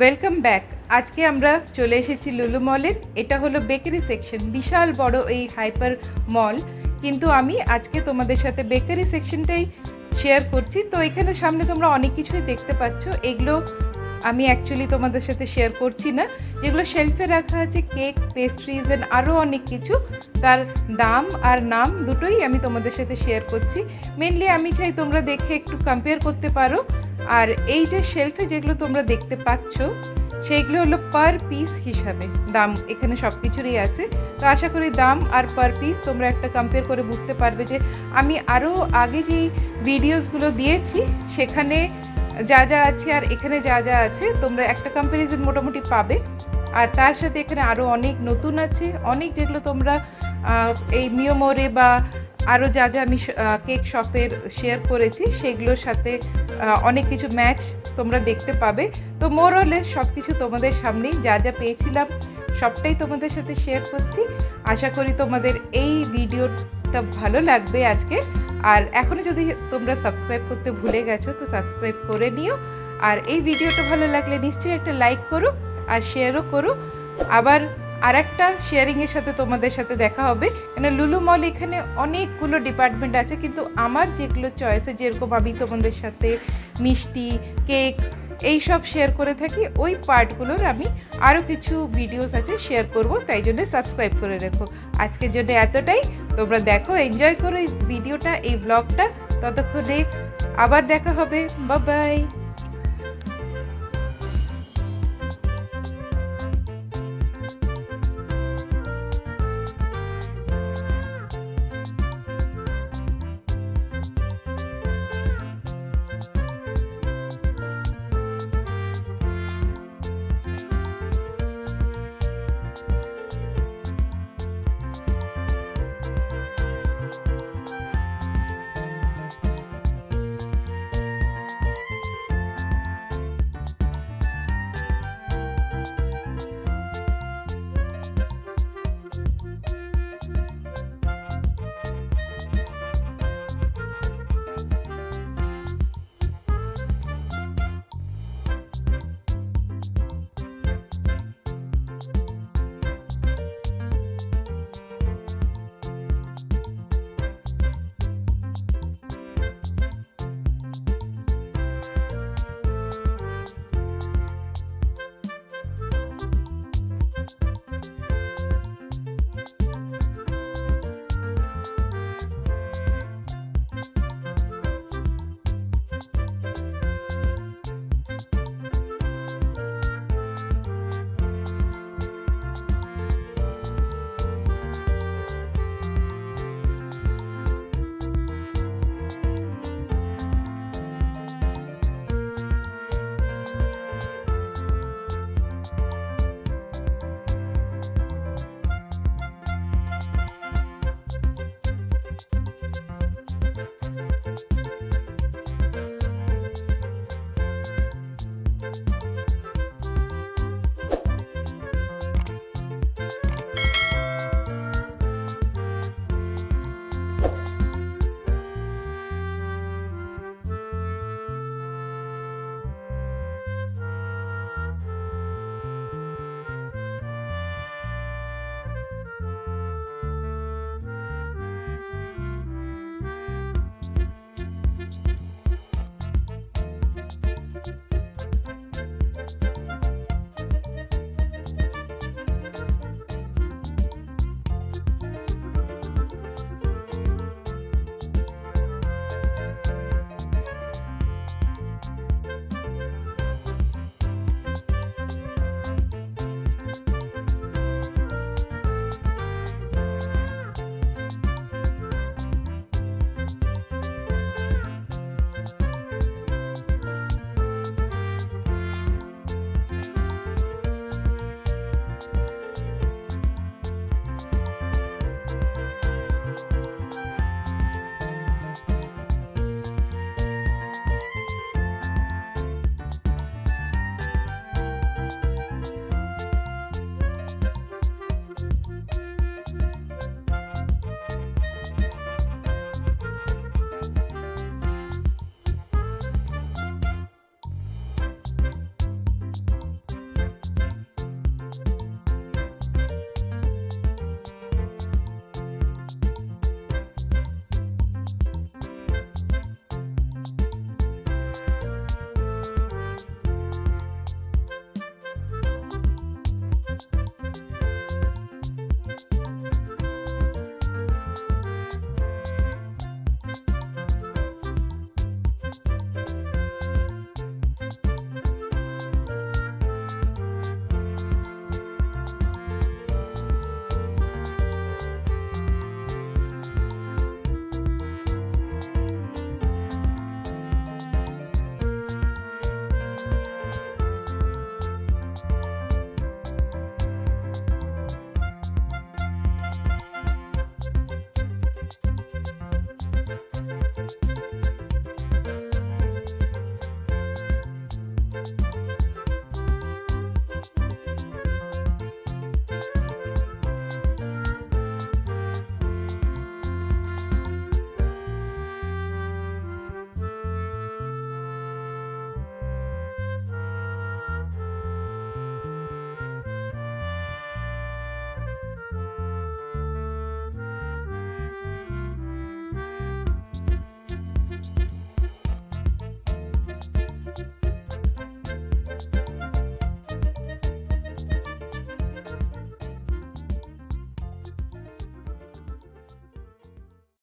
Welcome back. আজকে আমরা চলে এসেছি লুলু মলের। এটা হলো বেকারি সেকশন, বিশাল বড় এই হাইপার মল। কিন্তু আমি আজকে তোমাদের সাথে বেকারি সেকশনটাই শেয়ার করছি। তো এখানে সামনে তোমরা অনেক কিছুই দেখতে পাচ্ছ, এগুলো আমি অ্যাকচুয়ালি তোমাদের সাথে শেয়ার করছি না। যেগুলো শেলফে রাখা আছে কেক, পেস্ট্রিজ অ্যান্ড আরও অনেক কিছু, তার দাম আর নাম দুটোই আমি তোমাদের সাথে শেয়ার করছি। মেনলি আমি চাই তোমরা দেখে একটু কম্পেয়ার করতে পারো। আর এই যে শেলফে যেগুলো তোমরা দেখতে পাচ্ছ সেইগুলো হলো পার পিস হিসাবে দাম, এখানে সব কিছুরই আছে। তো আশা করি দাম আর পার পিস তোমরা একটা কম্পেয়ার করে বুঝতে পারবে যে আমি আরও আগে যেই ভিডিওসগুলো দিয়েছি সেখানে যা যা আছে আর এখানে যা যা আছে তোমরা একটা কম্প্যারিজন মোটামুটি পাবে। আর তার সাথে এখানে আরও অনেক নতুন আছে, অনেক যেগুলো তোমরা এই মিওমোরে বা আরও যা যা আমি কেক শপের শেয়ার করেছি সেগুলোর সাথে অনেক কিছু ম্যাচ তোমরা দেখতে পাবে। তো মোরলেস সব কিছু তোমাদের সামনেই যা যা পেয়েছিলাম সবটাই তোমাদের সাথে শেয়ার করছি। আশা করি তোমাদের এই ভিডিওটা ভালো লাগবে আজকে। আর এখনও যদি তোমরা সাবস্ক্রাইব করতে ভুলে গেছো তো সাবস্ক্রাইব করে নিও। আর এই ভিডিওটা ভালো লাগলে নিশ্চয়ই একটা লাইক করো আর শেয়ারও করো। আবার আর একটা শেয়ারিংয়ের সাথে তোমাদের সাথে দেখা হবে। কেন লুলু মল এখানে অনেকগুলো ডিপার্টমেন্ট আছে, কিন্তু আমার যেগুলো চয়েসে, যেরকম আমি তোমাদের সাথে মিষ্টি, কেকস এইসব শেয়ার করে থাকি, ওই পার্টগুলোর আমি আরও কিছু ভিডিওস আছে শেয়ার করব, তাই জন্য সাবস্ক্রাইব করে রেখো। আজকের জন্য এতটাই। তোমরা দেখো, এনজয় করো এই ভিডিওটা, এই ব্লগটা। ততক্ষণে আবার দেখা হবে। Bye bye.